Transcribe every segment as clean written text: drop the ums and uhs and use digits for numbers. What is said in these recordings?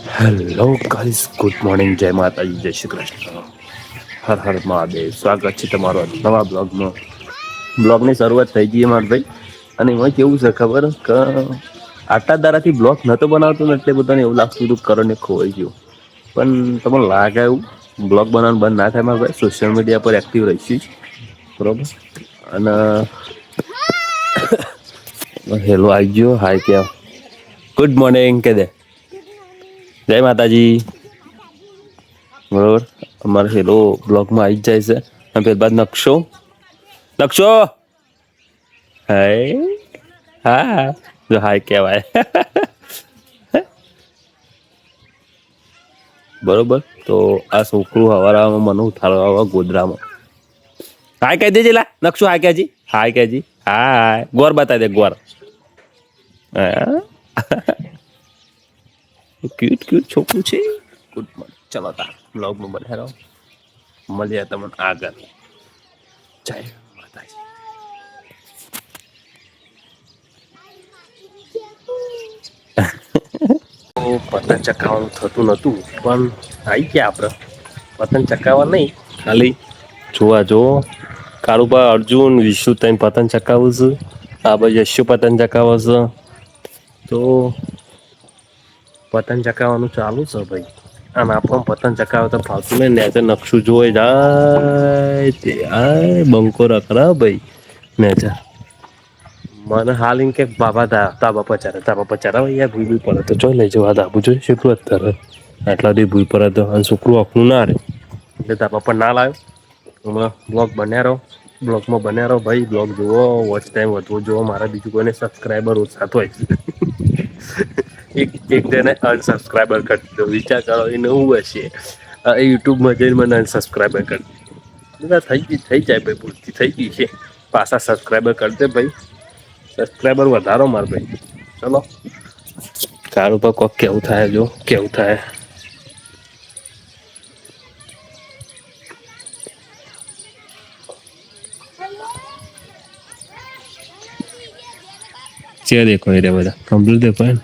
Hello guys, good morning, જય માતાજી, જય શ્રી કૃષ્ણ, હર હર મહાદેવ. સ્વાગત છે તમારો નવા બ્લોગની શરૂઆત થઈ ગઈ માર ભાઈ. અને એમાં કેવું છે ખબર કે આટલા દાડાથી બ્લોગ નતો બનાવતો ને એટલે બધાને એવું લાગતું હતું કરણ ને ખોવાઈ ગયું. પણ તમને લાગે એવું બ્લોગ બનાવવાનું બંધ ના થાય મારા ભાઈ. સોશિયલ મીડિયા પર એક્ટિવ રહીશું બરોબર. અને હેલો આઈ ગયો હાય ક્યાં ગુડ મોર્નિંગ કે દે જય માતાજી. બરોબર અમારે હેલો બ્લોગમાં આવી જ જાય છે અને ત્યાર બાદ નકશો હાય હા જો હાય કેવાય બરોબર. તો આ છોકરું હવારમાં મને ઉઠાડવા ગોદરામાં હાય કહી દેજે લા નકશો હાય કેજી હાય કેજી હાય ગોર બતા દે ગોર હા ક્યુટ ક્યુટ છોકરું છે. ગુડ મોર્નિંગ ચલો તા બ્લોગમાં બને રહો. મળીએ તમને આગળ. જય માતાજી. પતંગ ચકાવવાનું થતું નતું પણ આવી ગયા આપડે. પતંગ ચકાવવા નઈ ખાલી જોવા જો કાળુબા અર્જુન વિશુ તઈને પતંગ ચકાવું છું. આ બાજુ યશુ પતંગ ચકાવે છે. તો પતંગ ચકાવવાનું ચાલુ છે ભાઈ. આમ આપણો પતંગ ચગાવતા તો ફાવતું નઈ ને નકશું જોઈ જાય બંકો રખડે ભાઈ નેચર મને હાલ એમ કે બાબા ધાબા પર ચઢાવ ભૂઈ પડે તો જોઈ લઈ જવા ધાબુ જોઈ શીખલું અત્યારે આટલા દી ભૂઈ પર હતો અને છોકરું આખલું ના રે એટલે ધાબા પર ના લાવ્યો. હમણાં બ્લોગ બન્યા રહો. બ્લોગમાં બન્યા રહો ભાઈ. બ્લોગ જુઓ, વોચ ટાઈમ વધવો જોવો. મારા બીજું કોઈને સબસ્ક્રાઈબર ઓછા થાય. એક જને અનસબસ્ક્રાઈબર કરી દીધો વિચાર કરો એ નવું હશે. યુટ્યુબમાં જઈને મને અનસબસ્ક્રાઈબર કરી થઈ જાય ભાઈ ભૂલથી થઈ ગઈ છે. પાછા સબસ્ક્રાઈબર કરી દે ભાઈ. સબસ્ક્રાઈબર વધારો માર ભાઈ ચલો. કારું પર કોક કેવું થાય જો કેવું થાય. ચે દેખો એ રહ્યા બધા કમ્પ્લીટ દેખો ને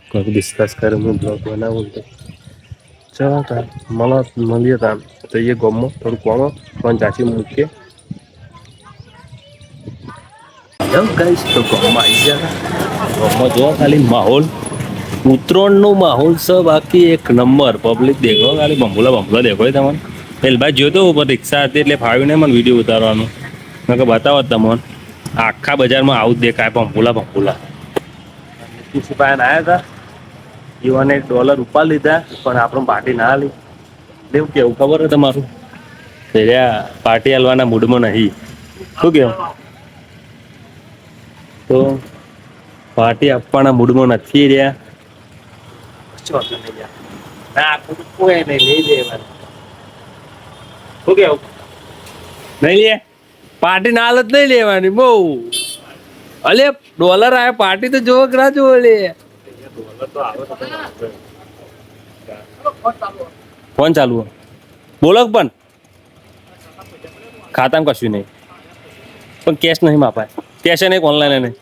કોઈક ડિસ્કસ કરે હું બ્લોગ બનાવું તો ચાલો તાર મળીએ તાર જઈએ ગમમાં થોડું કોમો ફોન ચાર્જિંગ મૂકીએ. હેલો ગાઈસ તો ગમમાં આવી ગયા. ગમમાં જો ખાલી માહોલ ઉત્તરાયણનો માહોલ છે. બાકી એક નંબર પબ્લિક દેખો ખાલી બંબુલા દેખો તમને. પેલભાઈ જોયો તો ઉપર રિક્ષા હતી એટલે ફાવ્યું ને મને વિડીયો ઉતારવાનું. મેં કે બતાવો તમને આખા બજારમાં આવું જ દેખાય બંબુલા. નીતિશભાઈ આવ્યા હતા. યુવાને $1 ઉપાડ લીધા પણ આપણું પાર્ટી ના આલી. એવું કેવું ખબર છે તમારું પાર્ટી આલવાના મૂડમાં નહીં. શું કેવું તો પાર્ટી આપવાના મૂડમાં નથી રહ્યા. શું કેવું નઈ લે પાર્ટી ના હાલત નઈ લેવાની બઉ અલે $1 આયા પાર્ટી તો જોવો કે ના જોવો લે. ફોન ચાલુ બોલો પણ ખાતામાં કશું નહીં પણ કેશ નહીં માપાય. કેશ નહીં ઓનલાઈન નહીં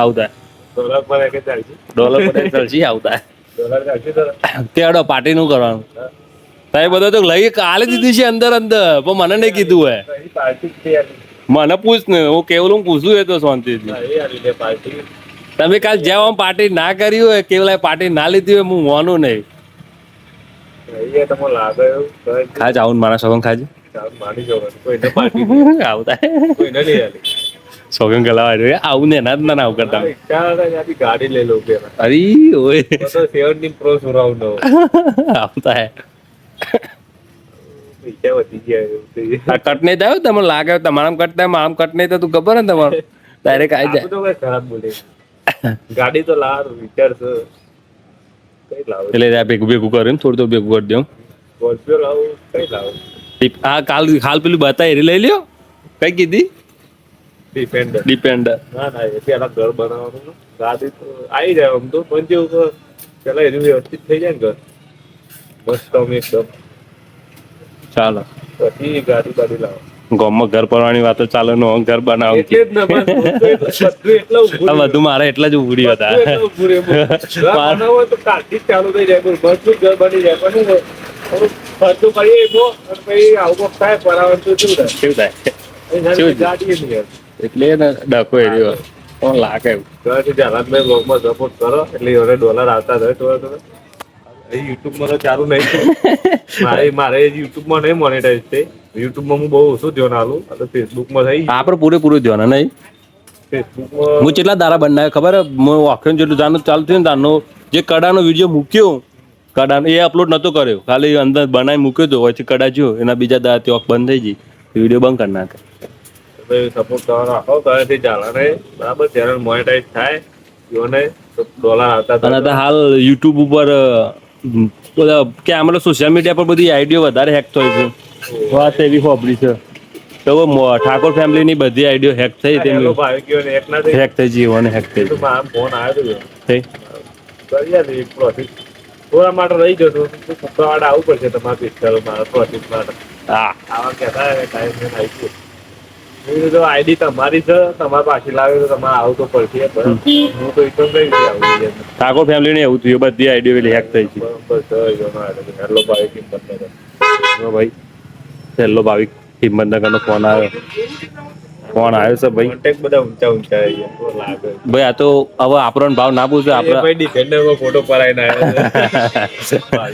આવતા $1 ચાલશે આવતા તેડો પાર્ટી નું કરવાનું. તારે બધો તો લઈ કાલે દીધી છે અંદર પણ મને નહીં કીધું હે. મને પૂછ ને હું કેવલું પૂછું એ તો શાંતિથી. તમે કાલ જ્યાં પાર્ટી ના કરી હોય કેવલાય પાર્ટી ના લીધી હોય હું હોવાનું નહીં. ખાજ આવું મારા સગન ખાજે આવતા સોગન ગલાવા આવું ને એના જ ના આવું કરતા ગાડી લઈ લો અરે ઓય આવતા હે કટ નહીં થયો તમને લાગે તમારા કટ થાય આમ કટ નહીં તું ખબર ને તમારું ડાયરેક્ટ આવી જાય. ખરાબ બોલે ગાડી તો લાવ વિચાર છે એટલે ભેગું કરીને થોડું ભેગું કરી દઉં. સ્કોર્પિયો લાવું કઈ લાવું આ હાલ પેલું બતાવી લઈ લ્યો. કઈ કીધી ડિપેન્ડર ના પેલા ઘર બનાવવાનું ગાડી તો આવી જાય આમ તો પણ જેવું પેલા એનું વ્યવસ્થિત થઈ જાય ને ઘર મસ્ત એકદમ ચાલો પછી ગાડી લાવો. ગામમાં ઘર પરવાની વાતો ચાલે નો ઘર બનાવ એટલે જ ને બસ બધું એટલે ઊભું આ બધું મારે એટલા જ ઉભરી હતા બધું એટલે ઊભું રહે. ઘર બનાવવું હોય તો કાલથી જ ચાલુ થઈ જાય બધું ઘર બની જાય પણ શું થોડું ખર્ચો કરીએ એવો અને પછી આવું કોક થાય પરાવન તો શું થાય કેવું થાય એના લીધે ગાડીએ નહીં યાર. એટલે ને ડકો એ રહ્યો કોણ લાગે એવું. ઘરેથી જાલાદભાઈ બ્લોગમાં સપોર્ટ કરો એટલે એને ડોલર આવતા રહે થોડા યુટ્યુબમાં તો ચાલુ નહીં થયું. મારે યુટ્યુબમાં નહીં મોનેટાઈઝ થઈ. યુટ્યુબમાં હું બહુ ઓછું ધ્યાન આલું અને ફેસબુકમાં થઈ આપણે પૂરેપૂરું ધ્યાન નહીં ફેસબુકમાં હું કેટલા દારા બનાવ્યા ખબર હું વાક્યો જેટલું જાનું ચાલુ થયું ને તારનો જે કડાનો વિડીયો મૂક્યો કડાનો એ અપલોડ નતો કર્યો ખાલી અંદર બનાવી મૂક્યો તો વચ્ચે કડા જો એના બીજા દાડા તે બંધ થઈ ગઈ વિડીયો બંધ કરી નાખે. સપોર્ટ કરવાનો રાખો ઘરેથી ચાલે ને બરાબર ચેનલ મોનેટાઈઝ થાય એઓને ડોલર આવતા અને અત્યારે હાલ યુટ્યુબ ઉપર બધા કેમેરા સોશિયલ મીડિયા પર બધી આઈડિયો વધારે હેક થાય છે. વાત એવી હોબળી છે તો ઠાકોર ફેમિલીની બધી આઈડિયો હેક થઈ તે હેલો ભાઈ ગયો ને એક ના થઈ હેક થઈ ગઈ અને હેક થઈ તો મારા ફોન આવ્યો થઈ તો કરીએ ને એક પ્રોસેસ થોડા માટે રહી જતો શુક્રવારે આવવું પડશે તમારા પિસ્તોલ મારા પ્રોસેસ માટે હા આવા કહેતા ટાઈમ ને આવી ગયો એવી રીતે આઈડી તમારી છે તમારે પાછી લાવે તો તમારે આવું તો પડશે બરાબર હું તો એકદમ કઈ રીતે આવું છે ઠાકોર ફેમિલીને એવું થયું બધી આઈડિયો પેલી હેક થઈ છે. બરાબર છે હેલો ભાઈ કિંમત જો ભાઈ હેલો ભાવિક હિંમતનગરનો ફોન આવ્યો છે ભાઈ કોન્ટેક્ટ બધા ઊંચા ઊંચા આવી ગયા તો લાગે ભાઈ આ તો હવે આપણો ભાવ ના પૂછે આપણે ભાઈ ડિફેન્ડરમાં ફોટો પડાવીને આવ્યો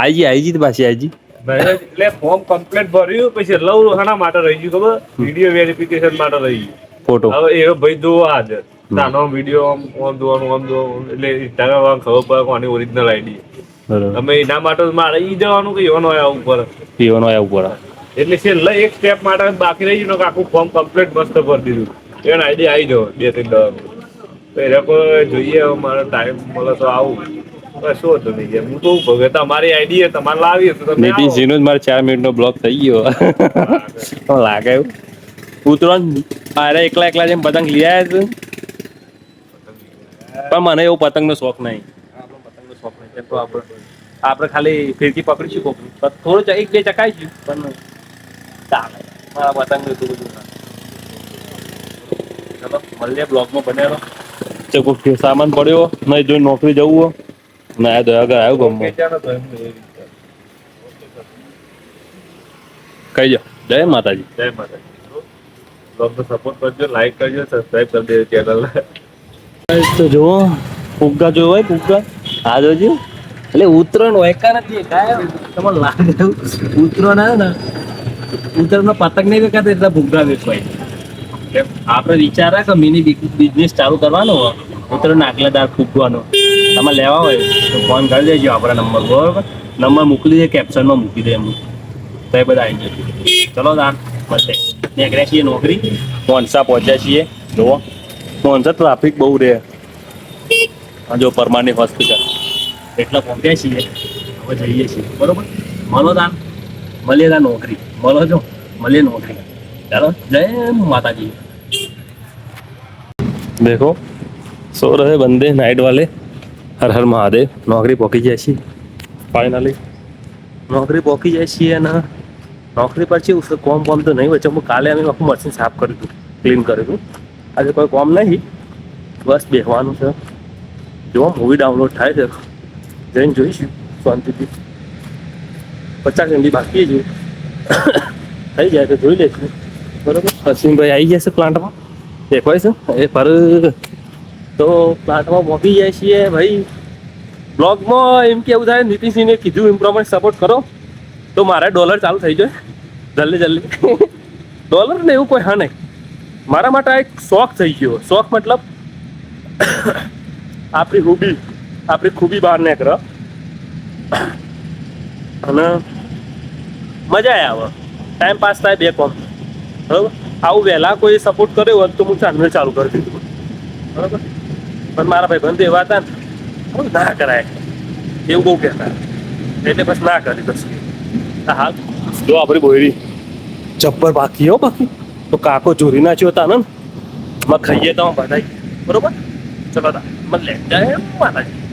આઈજી પાછી આઈજી એટલે ફોર્મ કમ્પ્લીટ ભર્યું પછી લવ શાના માટે રહી ગયું ખબર વિડીયો વેરિફિકેશન માટે રહી ગયું ફોટો હવે એ ભાઈ જોવા હાજર નાનો વિડીયો આમ જોવાનું એટલે ઇન્સ્ટાગ્રામ ખબર પડે કોની ઓરિજિનલ આઈડી બરોબર તમે એના માટે મારે ઈ જવાનું કે એવાનો આયા ઉપર પીવાનો આવ્યા ઉપર એટલે છેલ્લે એક સ્ટેપ માટે બાકી રહી ગયું કે આખું ફોર્મ કમ્પ્લીટ મસ્ત ભરી દીધું એને આઈડી આવી જાવ 2-3 તો એ લોકો જોઈએ હવે મારો ટાઈમ મળે તો આવું બસ શું હતું નહીં હું તો ભગે તમારી આઈડી તમારે લાવી તો તમે નીતિન સિંહનો જ મારે 4 મિનિટનો બ્લોક થઈ ગયો લાગે એવું ઉતરણ અરે એકલા જેમ પતંગ લઈ આવ્યા છે પણ મને એવું પતંગનો શોખ નહીં પતંગનો શોખ નહીં કેમ તો આપણે ખાલી ફિરકી પકડીશું કોકની થોડું એક બે ચકાઈશું પણ ચાલે મારા પતંગનું એટલું બધું ના ચલો મળીએ બ્લોગમાં બનેલો તો કોઈ સામાન પડ્યો નહીં જોઈ નોકરી જવું હોય ના દયા ઘર આવ્યો ગમો કઈ જાઓ જય માતાજી જય માતાજી બ્લોગનો સપોર્ટ કરજો લાઈક કરજો સબસ્ક્રાઇબ કરી દેજો ચેનલ તો જુઓ ફુગ્ગા જોયો હોય ફુગ્ગા આ જોજો એટલે ઉત્તરાયણ હોય કા નથી કાય તમને લાગે ઉત્તરાયણ આવે ને ઉત્તરાયણનો પતંગ નહીં વેચાતા એટલા ફુગ્ગા વેચવાય આપણે વિચારા કે મિની બિઝનેસ ચાલુ કરવાનો હોય ઉત્તરાયણ આગલાદાર ફૂગવાનો તમારે લેવા હોય તો ફોન કરી દેજો આપણા નંબર બરોબર નંબર મોકલી દે કેપ્શનમાં મૂકી દે એમ તો એ બધા આવી જશે ચલો દાન મળશે નીકળ્યા છીએ નોકરી મોનસા પહોંચ્યા છીએ જુઓ મોનસા ટ્રાફિક બહુ રહે જો પરમાની હોસ્પિટલ એટલા પહોંચ્યા છીએ હવે જઈએ છીએ બરોબર મળો દાન મળીએ તા નોકરી મળો છો મળીએ નોકરી ચાલો જય માતાજી देखो सो रहे बंदे नाइट वाले हर हर महादेव नौकरी पहुंची जैसी फाइनली नौकरी पहुंची जैसी है ना नौकरी पर उसका कॉम वॉम तो नहीं बचा काले अभी आखू मशीन साफ कर दूँ क्लीन कर दूँ आज कोई कॉम नहीं बस बेहવાનું છે જો મૂવી ડાઉનલોડ થાય છે જઈને જોઈશું શાંતિથી 50 MB બાકી છે થઈ જાય તો જોઈ લઈશું બરોબર અશ્વિનભાઈ આવી જશે પ્લાન્ટમાં દેખાય છે એ પર તો પ્લાન્ટમાં પહોંચી જાય છીએ ભાઈ બ્લોગમાં એમ કેવું થાય નીતિનસિંહને કીધું એમ પ્રમાણે સપોર્ટ કરો તો મારા ડોલર ચાલુ થઈ જાય જલ્દી ડોલર ને એવું કોઈ હા નહીં મારા માટે એક શોખ થઈ ગયો શોખ મતલબ આપણી ખૂબી બહાર નીકળે અને મજા આવે ટાઈમ પાસ થાય બે કોમ બરાબર આવું વહેલા કોઈ સપોર્ટ કર્યો હોત તો હું ચાંદને ચાલુ કરી દીધું બરાબર પણ મારા ભાઈ બંધ એવા હતા ને ના કરાય એવું બહુ કહેતા એટલે બસ ના કરી બસ હાલ જો આપણી બોયરી જબ્બર બાકી હો બાકી તો કાકો ચોરી નાખ્યો હતા ને ખાઈએ તો બધાઈ બરોબર ચલો મળે જય માતાજી